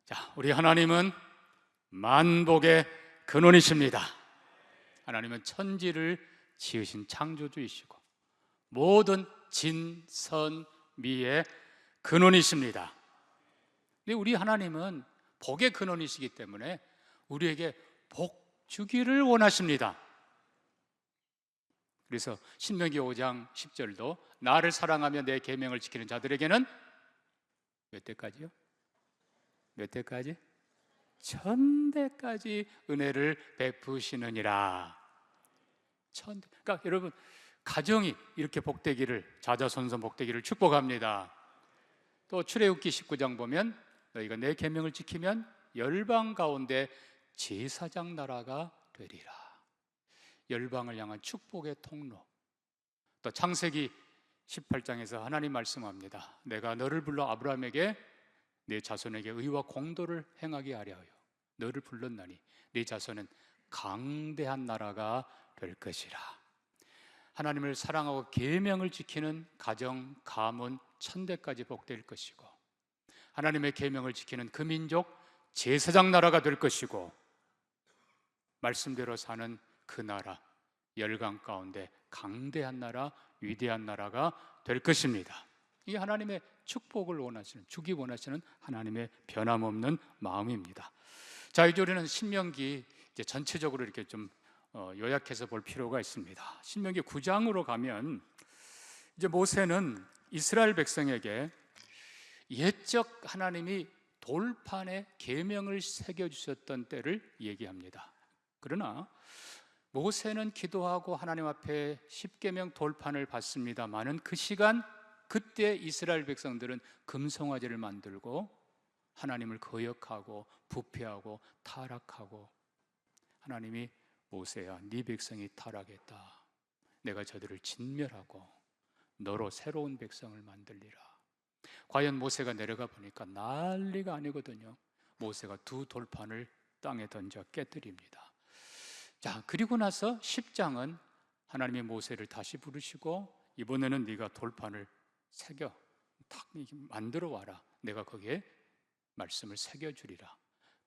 자, 우리 하나님은 만복의 근원이십니다. 하나님은 천지를 지으신 창조주이시고 모든 진, 선, 미의 근원이십니다. 근데 우리 하나님은 복의 근원이시기 때문에 우리에게 복 주기를 원하십니다. 그래서 신명기 5장 10절도 나를 사랑하며 내 계명을 지키는 자들에게는 몇 대까지요? 몇 대까지? 천대까지 은혜를 베푸시느니라. 천대. 그러니까 여러분, 가정이 이렇게 복되기를, 자자손손 복되기를 축복합니다. 또 출애굽기 19장 보면 너희가 내 계명을 지키면 열방 가운데 제사장 나라가 되리라. 열방을 향한 축복의 통로. 또 창세기 18장에서 하나님 말씀합니다. 내가 너를 불러 아브라함에게 내 자손에게 의와 공도를 행하게 하려 하여 너를 불렀나니 네 자손은 강대한 나라가 될 것이라. 하나님을 사랑하고 계명을 지키는 가정, 가문, 천대까지 복될 것이고, 하나님의 계명을 지키는 그 민족 제사장 나라가 될 것이고, 말씀대로 사는 그 나라, 열강 가운데 강대한 나라, 위대한 나라가 될 것입니다. 이게 하나님의 축복을 원하시는, 주기 원하시는 하나님의 변함없는 마음입니다. 자, 이제 우리는 신명기 이제 전체적으로 이렇게 좀 요약해서 볼 필요가 있습니다. 신명기 9장으로 가면 이제 모세는 이스라엘 백성에게 옛적 하나님이 돌판에 계명을 새겨 주셨던 때를 얘기합니다. 그러나 모세는 기도하고 하나님 앞에 십계명 돌판을 받습니다마는 그 시간, 그때 이스라엘 백성들은 금송아지를 만들고 하나님을 거역하고 부패하고 타락하고, 하나님이 모세야, 네 백성이 타락했다. 내가 저들을 진멸하고 너로 새로운 백성을 만들리라. 과연 모세가 내려가 보니까 난리가 아니거든요. 모세가 두 돌판을 땅에 던져 깨뜨립니다. 자, 그리고 나서 10장은 하나님이 모세를 다시 부르시고 이번에는 네가 돌판을 새겨 딱 만들어 와라. 내가 거기에 말씀을 새겨주리라.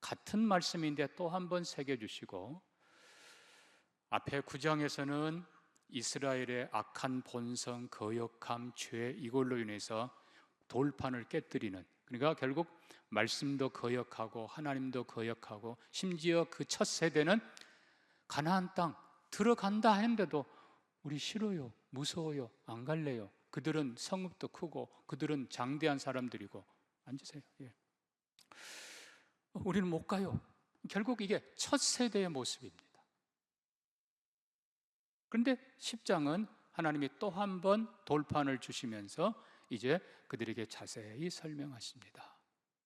같은 말씀인데 또 한 번 새겨주시고, 앞에 9장에서는 이스라엘의 악한 본성, 거역함, 죄, 이걸로 인해서 돌판을 깨뜨리는, 그러니까 결국 말씀도 거역하고 하나님도 거역하고, 심지어 그 첫 세대는 가나안 땅 들어간다 했는데도 우리 싫어요, 무서워요, 안 갈래요. 그들은 성읍도 크고 그들은 장대한 사람들이고. 앉으세요. 예. 우리는 못 가요. 결국 이게 첫 세대의 모습입니다. 그런데 10장은 하나님이 또 한 번 돌판을 주시면서 이제 그들에게 자세히 설명하십니다.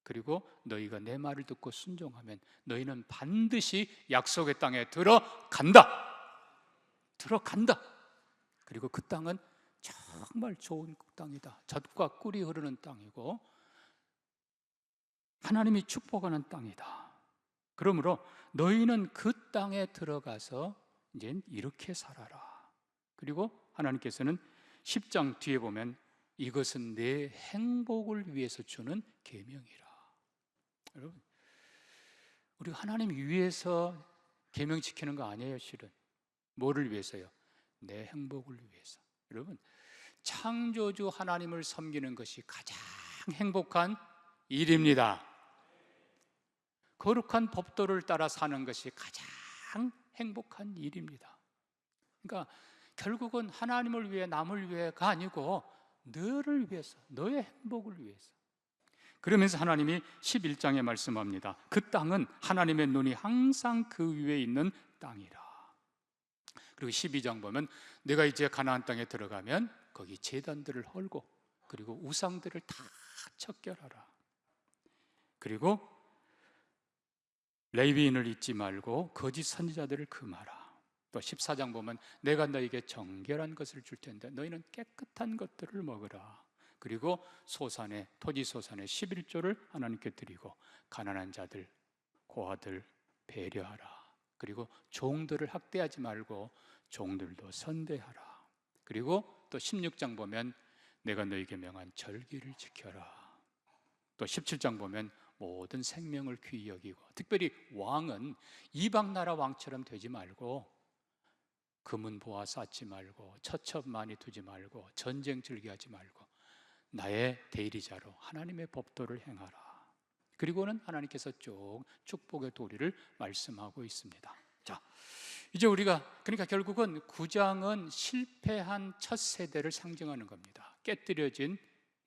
그리고 너희가 내 말을 듣고 순종하면 너희는 반드시 약속의 땅에 들어간다. 그리고 그 땅은 정말 좋은 땅이다. 젖과 꿀이 흐르는 땅이고 하나님이 축복하는 땅이다. 그러므로 너희는 그 땅에 들어가서 이제 이렇게 살아라. 그리고 하나님께서는 10장 뒤에 보면 이것은 내 행복을 위해서 주는 계명이라. 여러분, 우리 하나님 위해서 계명 지키는 거 아니에요. 실은 뭐를 위해서요? 내 행복을 위해서. 여러분, 창조주 하나님을 섬기는 것이 가장 행복한 일입니다. 거룩한 법도를 따라 사는 것이 가장 행복한 일입니다. 그러니까 결국은 하나님을 위해, 남을 위해가 아니고 너를 위해서, 너의 행복을 위해서. 그러면서 하나님이 11장에 말씀합니다. 그 땅은 하나님의 눈이 항상 그 위에 있는 땅이라. 그리고 12장 보면 내가 이제 가나안 땅에 들어가면 거기 제단들을 헐고 그리고 우상들을 다 척결하라. 그리고 레위인을 잊지 말고 거짓 선지자들을 금하라. 또 14장 보면 내가 너에게 정결한 것을 줄 텐데 너희는 깨끗한 것들을 먹으라. 그리고 소산에, 토지 소산에 11조를 하나님께 드리고 가난한 자들, 고아들 배려하라. 그리고 종들을 학대하지 말고 종들도 선대하라. 그리고 또 16장 보면 내가 너에게 명한 절기를 지켜라. 또 17장 보면 모든 생명을 귀히 여기고, 특별히 왕은 이방 나라 왕처럼 되지 말고 금은 보화 쌓지 말고 처첩 많이 두지 말고 전쟁 즐기하지 말고 나의 대리자로 하나님의 법도를 행하라. 그리고는 하나님께서 쭉 축복의 도리를 말씀하고 있습니다. 자, 이제 우리가 그러니까 결국은 9장은 실패한 첫 세대를 상징하는 겁니다. 깨뜨려진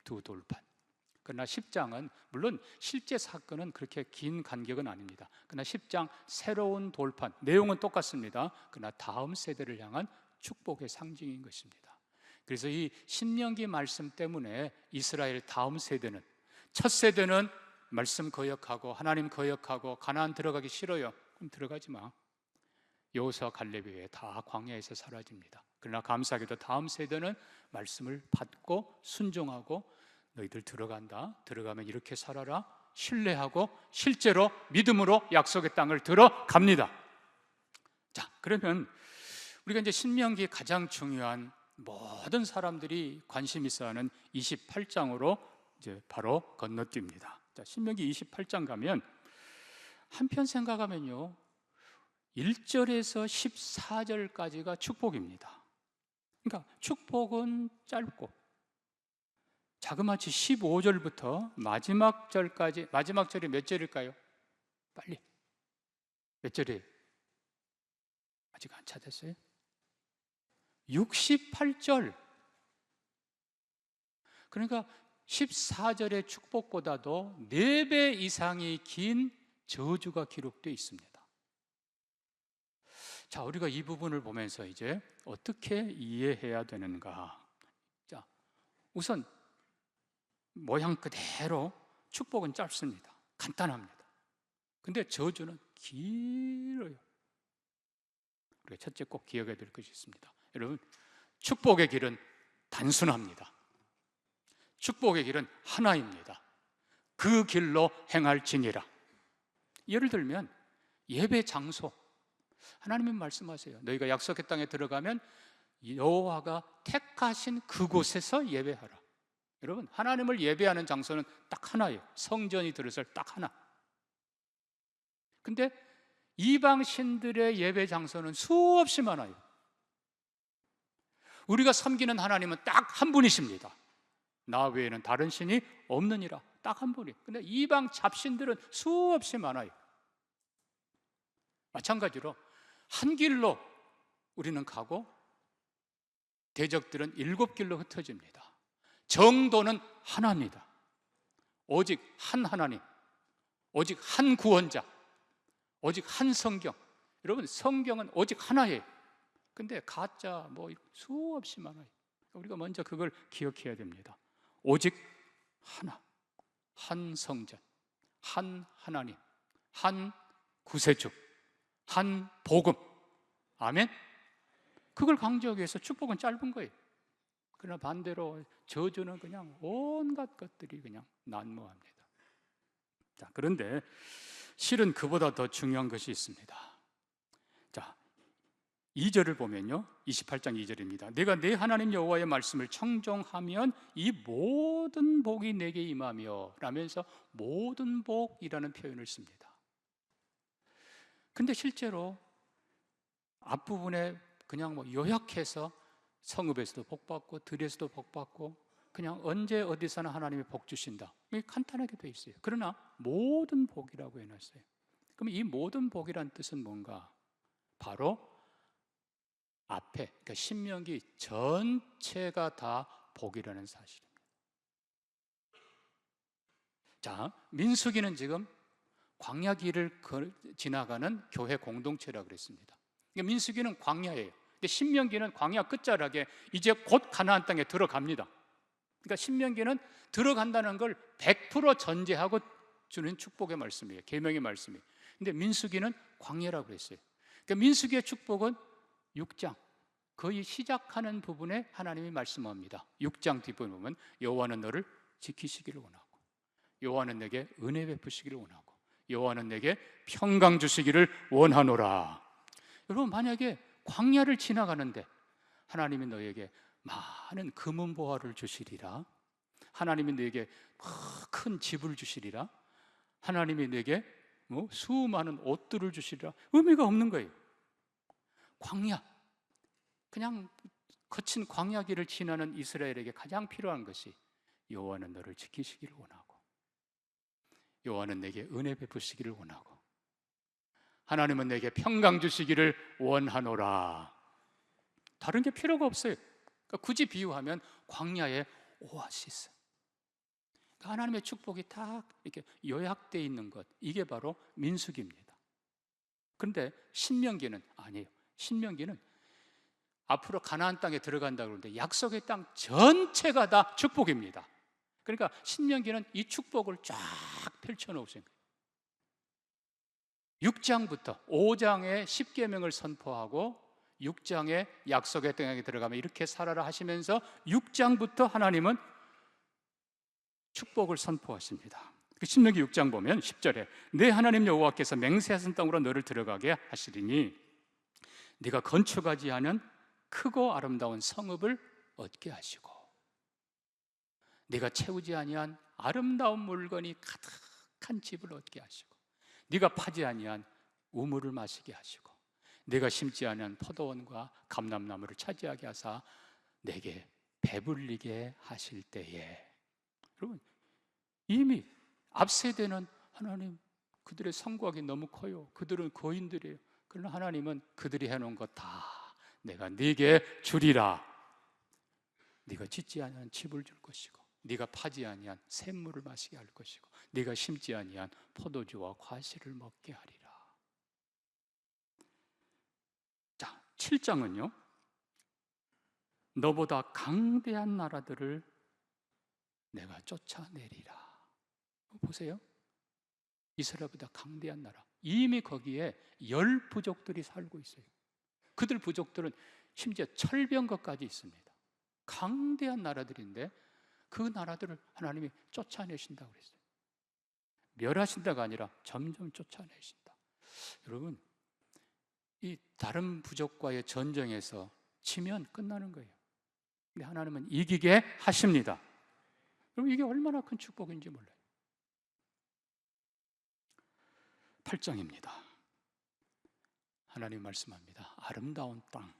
두 돌판. 그러나 10장은 물론 실제 사건은 그렇게 긴 간격은 아닙니다. 그러나 10장 새로운 돌판, 내용은 똑같습니다. 그러나 다음 세대를 향한 축복의 상징인 것입니다. 그래서 이 신명기 말씀 때문에 이스라엘 다음 세대는, 첫 세대는 말씀 거역하고 하나님 거역하고 가나안 들어가기 싫어요. 그럼 들어가지 마. 여호수아 갈렙 외에 다 광야에서 사라집니다. 그러나 감사하게도 다음 세대는 말씀을 받고 순종하고 너희들 들어간다. 들어가면 이렇게 살아라. 신뢰하고 실제로 믿음으로 약속의 땅을 들어갑니다. 자, 그러면 우리가 이제 신명기 가장 중요한 모든 사람들이 관심 있어 하는 28장으로 이제 바로 건너뜁니다. 자, 신명기 28장 가면 한편 생각하면요, 1절에서 14절까지가 축복입니다. 그러니까 축복은 짧고 자그마치 15절부터 마지막 절까지, 마지막 절이 몇 절일까요? 빨리. 몇 절이에요? 아직 안 찾았어요? 68절. 그러니까 14절의 축복보다도 4배 이상이 긴 저주가 기록되어 있습니다. 자, 우리가 이 부분을 보면서 이제 어떻게 이해해야 되는가? 자, 우선 모양 그대로 축복은 짧습니다. 간단합니다. 근데 저주는 길어요. 우리가 첫째 꼭 기억해야 될 것이 있습니다. 여러분, 축복의 길은 단순합니다. 축복의 길은 하나입니다. 그 길로 행할지니라. 예를 들면 예배 장소, 하나님이 말씀하세요. 너희가 약속의 땅에 들어가면 여호와가 택하신 그곳에서 예배하라. 여러분, 하나님을 예배하는 장소는 딱 하나예요. 성전이 들어설 딱 하나. 근데 이방 신들의 예배 장소는 수없이 많아요. 우리가 섬기는 하나님은 딱 한 분이십니다. 나 외에는 다른 신이 없느니라. 딱 한 분이. 근데 이방 잡신들은 수없이 많아요. 마찬가지로 한 길로 우리는 가고 대적들은 7길로 흩어집니다. 정도는 하나입니다. 오직 한 하나님, 오직 한 구원자, 오직 한 성경. 여러분, 성경은 오직 하나예요. 근데 가짜 뭐 수없이 많아요. 우리가 먼저 그걸 기억해야 됩니다. 오직 하나, 한 성전, 한 하나님, 한 구세주, 한 복음. 아멘? 그걸 강조하기 위해서 축복은 짧은 거예요. 그러나 반대로 저주는 그냥 온갖 것들이 그냥 난무합니다. 자, 그런데 실은 그보다 더 중요한 것이 있습니다. 자, 2절을 보면요, 28장 2절입니다. 내가 내 하나님 여호와의 말씀을 청종하면 이 모든 복이 내게 임하며 라면서 모든 복이라는 표현을 씁니다. 근데 실제로 앞부분에 그냥 뭐 요약해서 성읍에서도 복받고 들에서도 복받고 그냥 언제 어디서나 하나님이 복 주신다, 이게 간단하게 돼 있어요. 그러나 모든 복이라고 해놨어요. 그럼 이 모든 복이란 뜻은 뭔가? 바로 앞에, 그러니까 신명기 전체가 다 복이라는 사실입니다. 자, 민수기는 지금 광야길을 지나가는 교회 공동체라고 그랬습니다. 그러니까 민수기는 광야예요. 근데 신명기는 광야 끝자락에 이제 곧 가나안 땅에 들어갑니다. 그러니까 신명기는 들어간다는 걸 100% 전제하고 주는 축복의 말씀이에요. 계명의 말씀이에요. 근데 민수기는 광야라고 그랬어요. 그러니까 민수기의 축복은 6장 거의 시작하는 부분에 하나님이 말씀합니다. 6장 뒷부분 보면 여호와는 너를 지키시기를 원하고, 여호와는 내게 은혜 베푸시기를 원하고, 여호와는 내게 평강 주시기를 원하노라. 여러분, 만약에 광야를 지나가는데 하나님이 너에게 많은 금은 보화를 주시리라, 하나님이 너에게 큰 집을 주시리라, 하나님이 내게 수많은 옷들을 주시리라. 의미가 없는 거예요. 광야, 그냥 거친 광야길을 지나는 이스라엘에게 가장 필요한 것이 여호와는 너를 지키시기를 원하고, 여호와는 내게 은혜 베푸시기를 원하고, 하나님은 내게 평강 주시기를 원하노라. 다른 게 필요가 없어요. 그러니까 굳이 비유하면 광야의 오아시스, 그러니까 하나님의 축복이 딱 이렇게 요약되어 있는 것, 이게 바로 민수기입니다. 그런데 신명기는 아니에요. 신명기는 앞으로 가나안 땅에 들어간다고 그러는데 약속의 땅 전체가 다 축복입니다. 그러니까 신명기는 이 축복을 쫙 펼쳐놓으신 거예요. 6장부터 5장에 10계명을 선포하고 6장에 약속의 땅에 들어가면 이렇게 살아라 하시면서 6장부터 하나님은 축복을 선포하십니다. 신명기 6장 보면 10절에 내 하나님 여호와께서 맹세하신 땅으로 너를 들어가게 하시리니 네가 건축하지 않은 크고 아름다운 성읍을 얻게 하시고 네가 채우지 아니한 아름다운 물건이 가득한 집을 얻게 하시고 네가 파지 아니한 우물을 마시게 하시고 네가 심지 아니한 포도원과 감람나무를 차지하게 하사 내게 배불리게 하실 때에. 여러분, 이미 앞세대는 하나님 그들의 성곽이 너무 커요. 그들은 거인들이에요. 그러나 하나님은 그들이 해놓은 것 다 내가 네게 주리라. 네가 짓지 아니한 집을 줄 것이고 네가 파지 아니한 샘물을 마시게 할 것이고 네가 심지 아니한 포도주와 과실을 먹게 하리라. 자, 7장은요 너보다 강대한 나라들을 내가 쫓아내리라. 보세요, 이스라엘보다 강대한 나라, 이미 거기에 10 부족들이 살고 있어요. 그들 부족들은 심지어 철병거까지 있습니다. 강대한 나라들인데 그 나라들을 하나님이 쫓아내신다고 그랬어요. 멸하신다가 아니라 점점 쫓아내신다. 여러분, 이 다른 부족과의 전쟁에서 지면 끝나는 거예요. 근데 하나님은 이기게 하십니다. 여러분, 이게 얼마나 큰 축복인지 몰라요. 8장입니다. 하나님 말씀합니다. 아름다운 땅,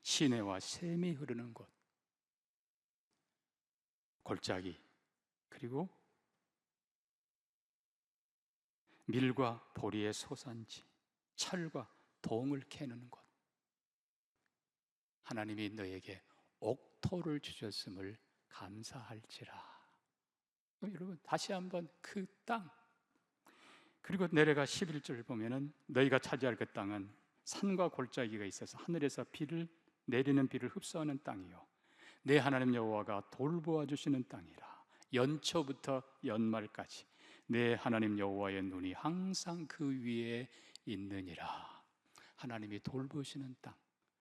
시내와 샘이 흐르는 곳, 골짜기, 그리고 밀과 보리의 소산지, 철과 동을 캐는 곳, 하나님이 너에게 옥토를 주셨음을 감사할지라. 여러분, 다시 한번 그 땅, 그리고 내려가 11절 보면은 너희가 차지할 그 땅은 산과 골짜기가 있어서 하늘에서 비를 내리는 비를 흡수하는 땅이요 내 하나님 여호와가 돌보아 주시는 땅이라. 연초부터 연말까지 내 하나님 여호와의 눈이 항상 그 위에 있느니라. 하나님이 돌보시는 땅,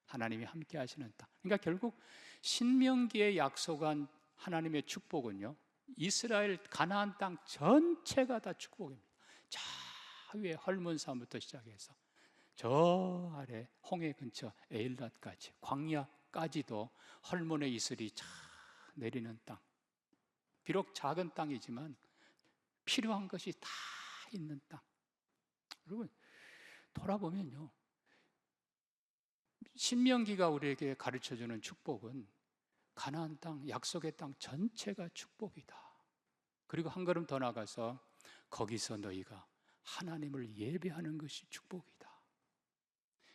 하나님이 함께 하시는 땅. 그러니까 결국 신명기에 약속한 하나님의 축복은요 이스라엘 가나안 땅 전체가 다 축복입니다. 저 위에 헐몬산부터 시작해서 저 아래 홍해 근처 에일랏까지, 광야까지도 헐몬의 이슬이 쫙 내리는 땅. 비록 작은 땅이지만 필요한 것이 다 있는 땅. 여러분, 돌아보면요 신명기가 우리에게 가르쳐주는 축복은 가나안 땅, 약속의 땅 전체가 축복이다. 그리고 한 걸음 더 나가서 거기서 너희가 하나님을 예배하는 것이 축복이다.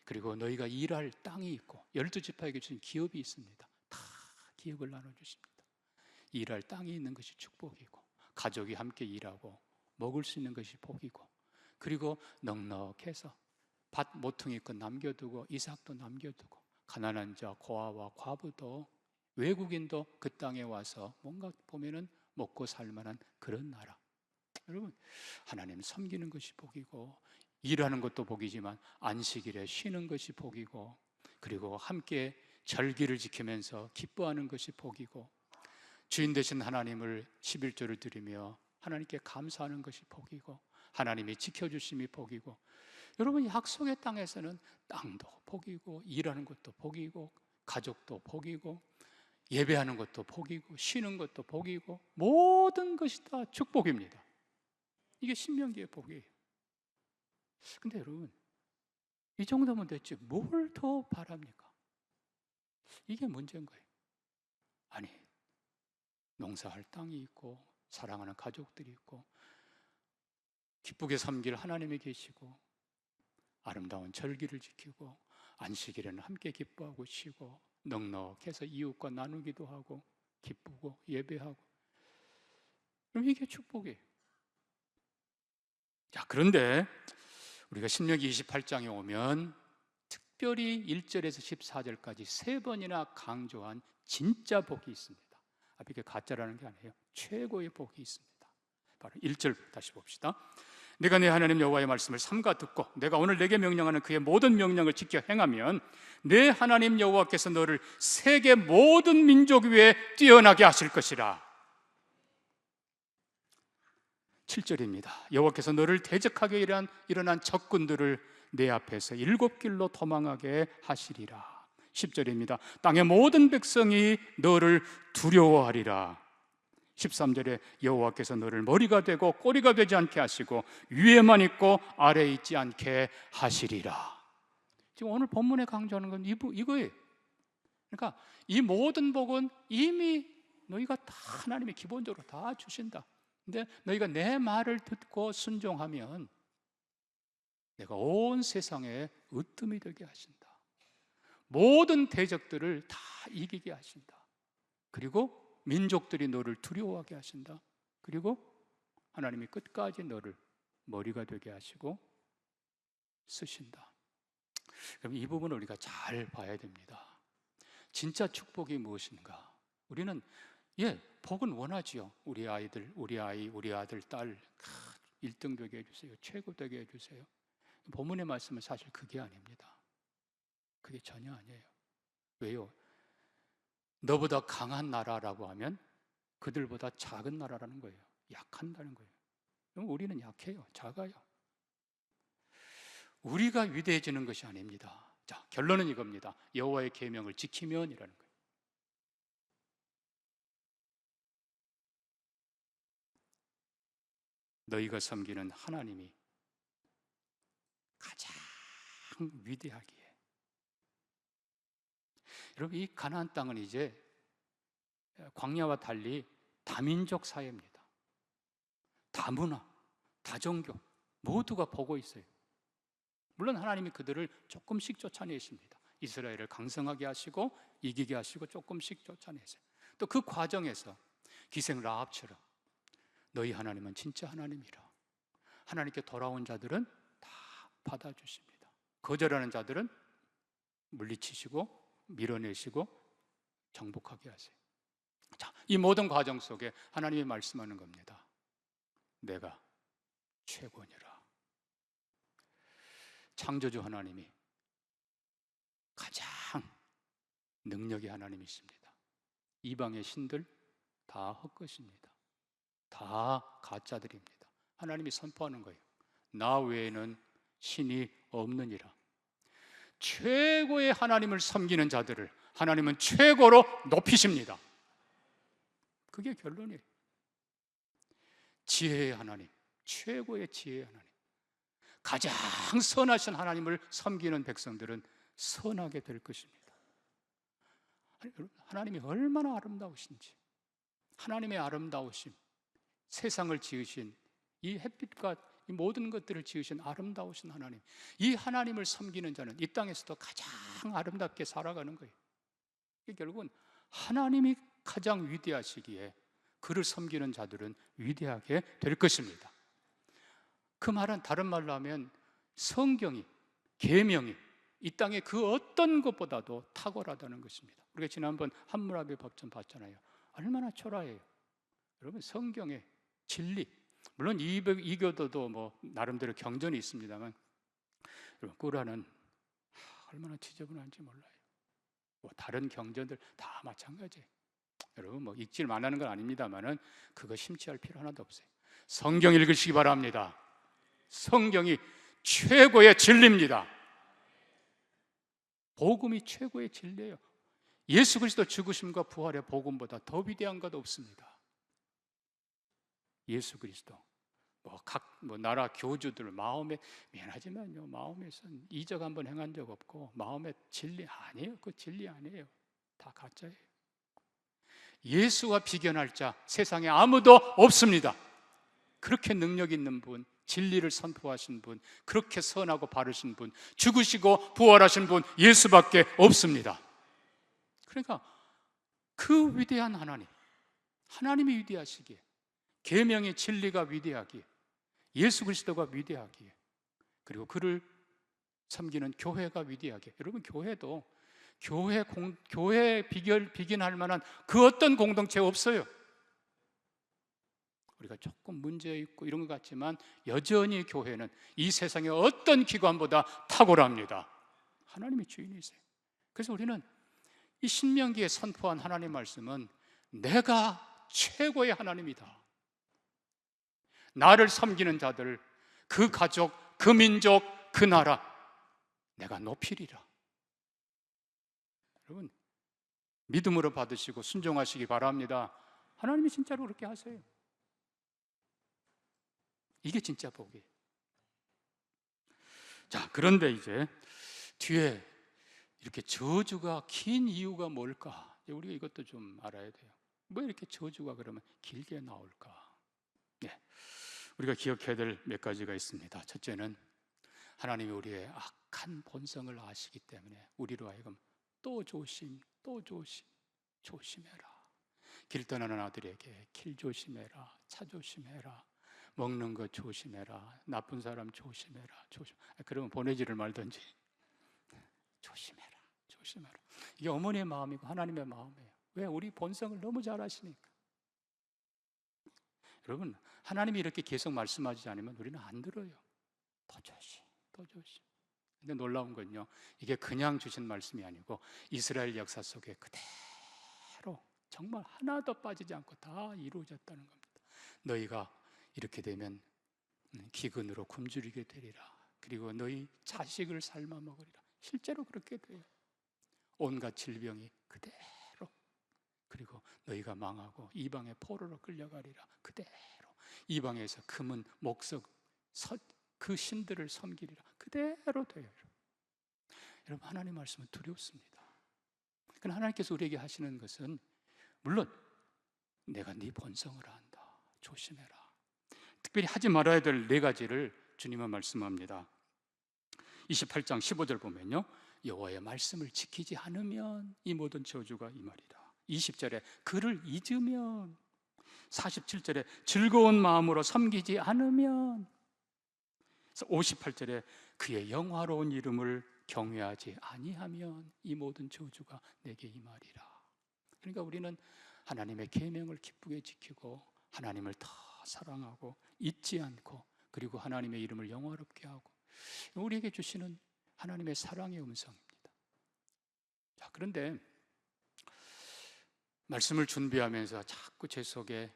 그리고 너희가 일할 땅이 있고 12지파에게 주신 기업이 있습니다. 다 기업을 나눠주십니다. 일할 땅이 있는 것이 축복이고 가족이 함께 일하고 먹을 수 있는 것이 복이고 그리고 넉넉해서 밭 모퉁이껏 남겨두고 이삭도 남겨두고 가난한 자 고아와 과부도 외국인도 그 땅에 와서 뭔가 보면은 먹고 살만한 그런 나라. 여러분, 하나님 섬기는 것이 복이고 일하는 것도 복이지만 안식일에 쉬는 것이 복이고 그리고 함께 절기를 지키면서 기뻐하는 것이 복이고 주인 되신 하나님을 11조를 드리며 하나님께 감사하는 것이 복이고 하나님이 지켜주심이 복이고 여러분, 약속의 땅에서는 땅도 복이고 일하는 것도 복이고 가족도 복이고 예배하는 것도 복이고 쉬는 것도 복이고 모든 것이 다 축복입니다. 이게 신명기의 복이에요. 근데 여러분, 이 정도면 됐지 뭘 더 바랍니까? 이게 문제인 거예요. 아니, 농사할 땅이 있고 사랑하는 가족들이 있고 기쁘게 섬길 하나님이 계시고 아름다운 절기를 지키고 안식일에는 함께 기뻐하고 쉬고 넉넉해서 이웃과 나누기도 하고 기쁘고 예배하고, 그럼 이게 축복이에요. 자, 그런데 우리가 신명기 28장에 오면 특별히 1절에서 14절까지 3번이나 강조한 진짜 복이 있습니다. 이게 가짜라는 게 아니에요. 최고의 복이 있습니다. 바로 1절 다시 봅시다. 내가 내 하나님 여호와의 말씀을 삼가 듣고 내가 오늘 내게 명령하는 그의 모든 명령을 지켜 행하면 내 하나님 여호와께서 너를 세계 모든 민족 위에 뛰어나게 하실 것이라. 7절입니다. 여호와께서 너를 대적하게 일어난 적군들을 내 앞에서 7길로 도망하게 하시리라. 10절입니다. 땅의 모든 백성이 너를 두려워하리라. 13절에 여호와께서 너를 머리가 되고 꼬리가 되지 않게 하시고 위에만 있고 아래에 있지 않게 하시리라. 지금 오늘 본문에 강조하는 건 이거예요. 그러니까 이 모든 복은 이미 너희가 다 하나님이 기본적으로 다 주신다. 근데 너희가 내 말을 듣고 순종하면 내가 온 세상에 으뜸이 되게 하신다. 모든 대적들을 다 이기게 하신다. 그리고 민족들이 너를 두려워하게 하신다. 그리고 하나님이 끝까지 너를 머리가 되게 하시고 쓰신다. 그럼 이 부분을 우리가 잘 봐야 됩니다. 진짜 축복이 무엇인가? 우리는 복은 원하지요. 우리 아이들, 우리 아이, 우리 아들, 딸 1등 되게 해주세요. 최고 되게 해주세요. 본문의 말씀은 사실 그게 아닙니다. 그게 전혀 아니에요. 왜요? 너보다 강한 나라라고 하면 그들보다 작은 나라라는 거예요. 약한다는 거예요. 그럼 우리는 약해요. 작아요. 우리가 위대해지는 것이 아닙니다. 자, 결론은 이겁니다. 여호와의 계명을 지키면이라는 거예요. 너희가 섬기는 하나님이 가장 위대하기에, 여러분, 이 가나안 땅은 이제 광야와 달리 다민족 사회입니다. 다문화, 다종교 모두가 보고 있어요. 물론 하나님이 그들을 조금씩 쫓아내십니다. 이스라엘을 강성하게 하시고 이기게 하시고 조금씩 쫓아내세요. 또 그 과정에서 기생 라합처럼 너희 하나님은 진짜 하나님이라. 하나님께 돌아온 자들은 다 받아주십니다. 거절하는 자들은 물리치시고 밀어내시고 정복하게 하세요. 자, 이 모든 과정 속에 하나님이 말씀하는 겁니다. 내가 최고니라. 창조주 하나님이 가장 능력의 하나님이십니다. 이방의 신들 다 헛것입니다. 다 가짜들입니다. 하나님이 선포하는 거예요. 나 외에는 신이 없느니라. 최고의 하나님을 섬기는 자들을 하나님은 최고로 높이십니다. 그게 결론이에요. 지혜의 하나님, 최고의 지혜의 하나님, 가장 선하신 하나님을 섬기는 백성들은 선하게 될 것입니다. 하나님이 얼마나 아름다우신지, 하나님의 아름다우심, 세상을 지으신 이 햇빛과 이 모든 것들을 지으신 아름다우신 하나님, 이 하나님을 섬기는 자는 이 땅에서도 가장 아름답게 살아가는 거예요. 결국은 하나님이 가장 위대하시기에 그를 섬기는 자들은 위대하게 될 것입니다. 그 말은 다른 말로 하면 성경이, 계명이 이 땅의 그 어떤 것보다도 탁월하다는 것입니다. 우리가 지난번 한무라비 법전 봤잖아요. 얼마나 초라해요. 여러분, 성경의 진리, 물론 이교도도 뭐 나름대로 경전이 있습니다만, 여러분, 꾸란은 얼마나 지저분한지 몰라요. 뭐 다른 경전들 다 마찬가지예요. 여러분, 뭐 읽질 말하는 건 아닙니다만은 그거 심취할 필요 하나도 없어요. 성경 읽으시기 바랍니다. 성경이 최고의 진리입니다. 복음이 최고의 진리예요. 예수 그리스도 죽으심과 부활의 복음보다 더 위대한 것 없습니다. 예수 그리스도, 뭐 나라 교주들 마음에 미안하지만요, 마음에선 이적 한번 행한 적 없고 마음에 진리 아니에요. 그 진리 아니에요. 다 가짜예요. 예수와 비견할 자 세상에 아무도 없습니다. 그렇게 능력 있는 분, 진리를 선포하신 분, 그렇게 선하고 바르신 분, 죽으시고 부활하신 분 예수밖에 없습니다. 그러니까 그 위대한 하나님이 위대하시기에, 계명의 진리가 위대하기에, 예수 그리스도가 위대하기에, 그리고 그를 섬기는 교회가 위대하기에. 여러분, 교회도 교회 비견할 만한 그 어떤 공동체 없어요. 우리가 조금 문제 있고 이런 것 같지만 여전히 교회는 이 세상의 어떤 기관보다 탁월합니다. 하나님이 주인이세요. 그래서 우리는 이 신명기에 선포한 하나님 말씀은 내가 최고의 하나님이다. 나를 섬기는 자들, 그 가족, 그 민족, 그 나라 내가 높이리라. 여러분, 믿음으로 받으시고 순종하시기 바랍니다. 하나님이 진짜로 그렇게 하세요. 이게 진짜 복이에요. 자, 그런데 이제 뒤에 이렇게 저주가 긴 이유가 뭘까? 우리가 이것도 좀 알아야 돼요. 왜 이렇게 저주가 그러면 길게 나올까? 네, 우리가 기억해야 될 몇 가지가 있습니다. 첫째는 하나님이 우리의 악한 본성을 아시기 때문에 우리로 하여금 또 조심해라. 길 떠나는 아들에게 길 조심해라, 차 조심해라, 먹는 거 조심해라, 나쁜 사람 조심해라. 그러면 보내지를 말든지 조심해라. 이게 어머니의 마음이고 하나님의 마음이에요. 왜? 우리 본성을 너무 잘 아시니까. 여러분, 하나님이 이렇게 계속 말씀하지 않으면 우리는 안 들어요. 더 조심. 근데 놀라운 건요, 이게 그냥 주신 말씀이 아니고 이스라엘 역사 속에 그대로 정말 하나도 빠지지 않고 다 이루어졌다는 겁니다. 너희가 이렇게 되면 기근으로 굶주리게 되리라. 그리고 너희 자식을 삶아 먹으리라. 실제로 그렇게 돼요. 온갖 질병이 그대로. 그리고 너희가 망하고 이방의 포로로 끌려가리라. 그대로. 이방에서 금은 목석 그 신들을 섬기리라. 그대로 돼요. 여러분, 하나님 말씀은 두렵습니다. 그러나 하나님께서 우리에게 하시는 것은, 물론 내가 네 본성을 안다, 조심해라. 특별히 하지 말아야 될 네 가지를 주님은 말씀합니다. 28장 15절 보면요, 여호와의 말씀을 지키지 않으면 이 모든 저주가 이 말이라. 20절에 그를 잊으면, 47절에 즐거운 마음으로 섬기지 않으면, 58절에 그의 영화로운 이름을 경외하지 아니하면 이 모든 저주가 내게 이 말이라. 그러니까 우리는 하나님의 계명을 기쁘게 지키고 하나님을 더 사랑하고 잊지 않고, 그리고 하나님의 이름을 영화롭게 하고, 우리에게 주시는 하나님의 사랑의 음성입니다. 자, 그런데 말씀을 준비하면서 자꾸 제 속에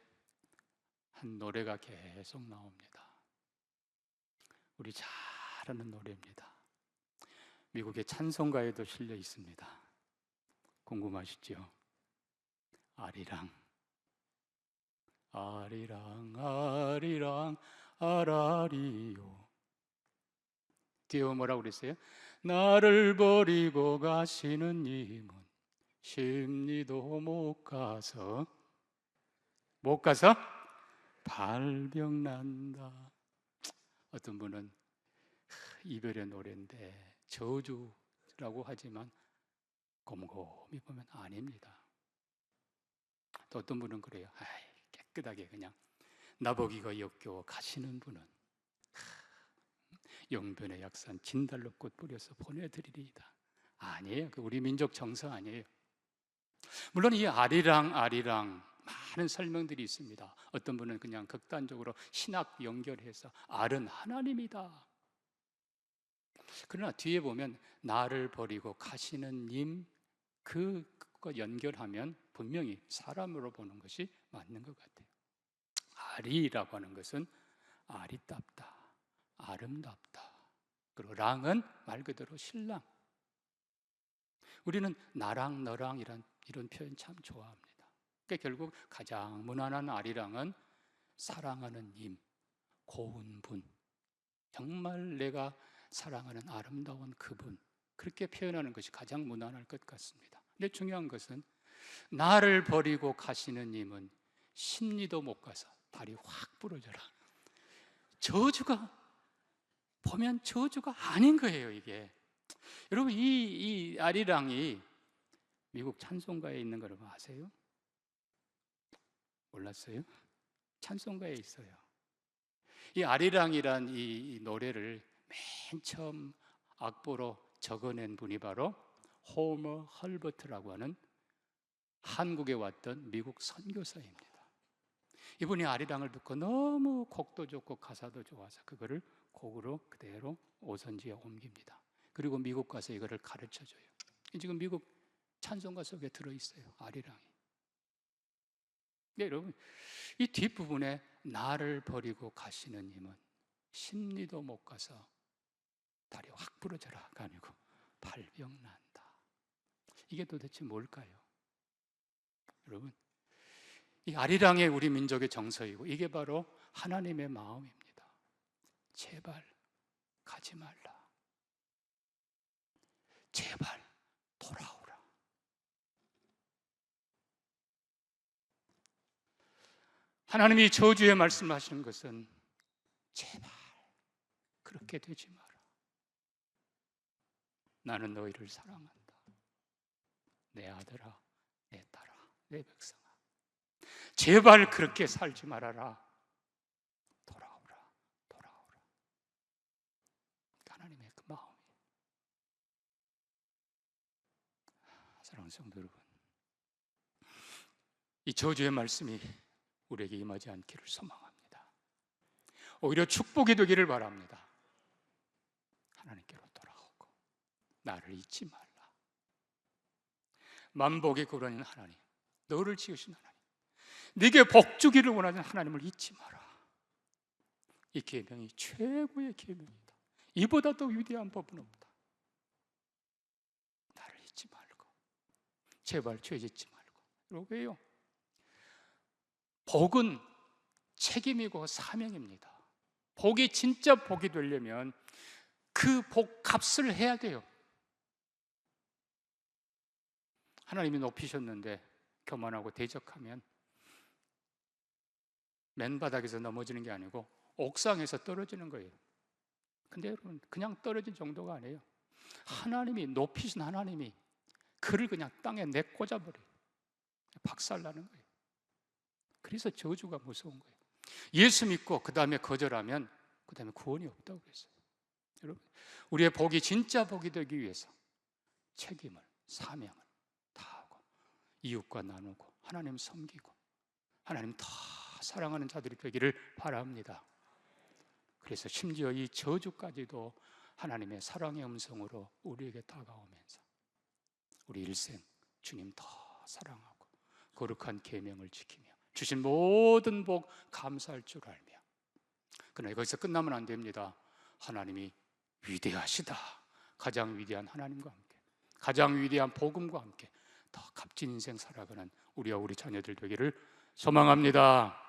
한 노래가 계속 나옵니다. 우리 잘 아는 노래입니다. 미국의 찬송가에도 실려 있습니다. 궁금하시죠? 아리랑 아라리요. 뒤에 뭐라고 그랬어요? 나를 버리고 가시는 님은 심리도 못 가서 발병난다. 어떤 분은 이별의 노래인데 저주라고 하지만 곰곰이 보면 아닙니다. 또 어떤 분은 그래요. 깨끗하게 그냥 나보기가 역겨워 가시는 분은 영변의 약산 진달로꽃 뿌려서 보내드리리이다. 아니에요. 그 우리 민족 정서 아니에요. 물론 이 아리랑 많은 설명들이 있습니다. 어떤 분은 그냥 극단적으로 신학 연결해서 알은 하나님이다. 그러나 뒤에 보면 나를 버리고 가시는 님, 그거 연결하면 분명히 사람으로 보는 것이 맞는 것 같아요. 아리라고 하는 것은 아리답다, 아름답다. 그리고 랑은 말 그대로 신랑. 우리는 나랑 너랑 이런 표현 참 좋아합니다. 그러니까 결국 가장 무난한 아리랑은 사랑하는 님, 고운 분, 정말 내가 사랑하는 아름다운 그분, 그렇게 표현하는 것이 가장 무난할 것 같습니다. 근데 중요한 것은 나를 버리고 가시는 님은 십리도 못 가서 다리 확 부러져라. 저주가 보면 저주가 아닌 거예요, 이게. 여러분, 이 아리랑이 미국 찬송가에 있는 거 여러분 아세요? 몰랐어요? 찬송가에 있어요. 이 아리랑이란 이 노래를 맨 처음 악보로 적어낸 분이 바로 호머 헐버트라고 하는 한국에 왔던 미국 선교사입니다. 이분이 아리랑을 듣고 너무 곡도 좋고 가사도 좋아서 그거를 곡으로 그대로 오선지에 옮깁니다. 그리고 미국 가서 이거를 가르쳐줘요. 지금 미국 찬송가 속에 들어있어요, 아리랑이. 네, 여러분, 이 뒷부분에 나를 버리고 가시는 님은 십리도 못 가서 다리 확 부러져라가 아니고 발병 난다. 이게 도대체 뭘까요? 여러분, 이 아리랑의 우리 민족의 정서이고 이게 바로 하나님의 마음입니다. 제발 가지 말라. 제발 돌아오라. 하나님이 저주에 말씀하시는 것은 제발 그렇게 되지 마라. 나는 너희를 사랑한다. 내 아들아, 내 딸아, 내 백성아, 제발 그렇게 살지 말아라. 돌아오라, 돌아오라. 하나님의 그 마음이. 사랑하는 성도 여러분, 이 저주의 말씀이 우리에게 임하지 않기를 소망합니다. 오히려 축복이 되기를 바랍니다. 하나님께로 돌아오고 나를 잊지 말라. 만복의 근원인 하나님, 너를 지으신 하나님, 네게 복 주기를 원하는 하나님을 잊지 마라. 이 계명이 최고의 계명이다. 이보다 더 위대한 법은 없다. 나를 잊지 말고, 제발 죄 짓지 말고. 왜요? 복은 책임이고 사명입니다. 복이 진짜 복이 되려면 그 복 값을 해야 돼요. 하나님이 높이셨는데 교만하고 대적하면 맨바닥에서 넘어지는 게 아니고 옥상에서 떨어지는 거예요. 근데 여러분, 그냥 떨어진 정도가 아니에요. 하나님이 높이신 하나님이 그를 그냥 땅에 내꽂아버려요. 박살나는 거예요. 그래서 저주가 무서운 거예요. 예수 믿고 그 다음에 거절하면 그 다음에 구원이 없다고 그랬어요. 여러분, 우리의 복이 진짜 복이 되기 위해서 책임을, 사명을 다하고 이웃과 나누고 하나님 섬기고 하나님 더 사랑하는 자들이 되기를 바랍니다. 그래서 심지어 이 저주까지도 하나님의 사랑의 음성으로 우리에게 다가오면서 우리 일생 주님 더 사랑하고 거룩한 계명을 지키며 주신 모든 복 감사할 줄 알며, 그러나 거기서 끝나면 안 됩니다. 하나님이 위대하시다. 가장 위대한 하나님과 함께, 가장 위대한 복음과 함께 더 값진 인생 살아가는 우리와 우리 자녀들 되기를 소망합니다.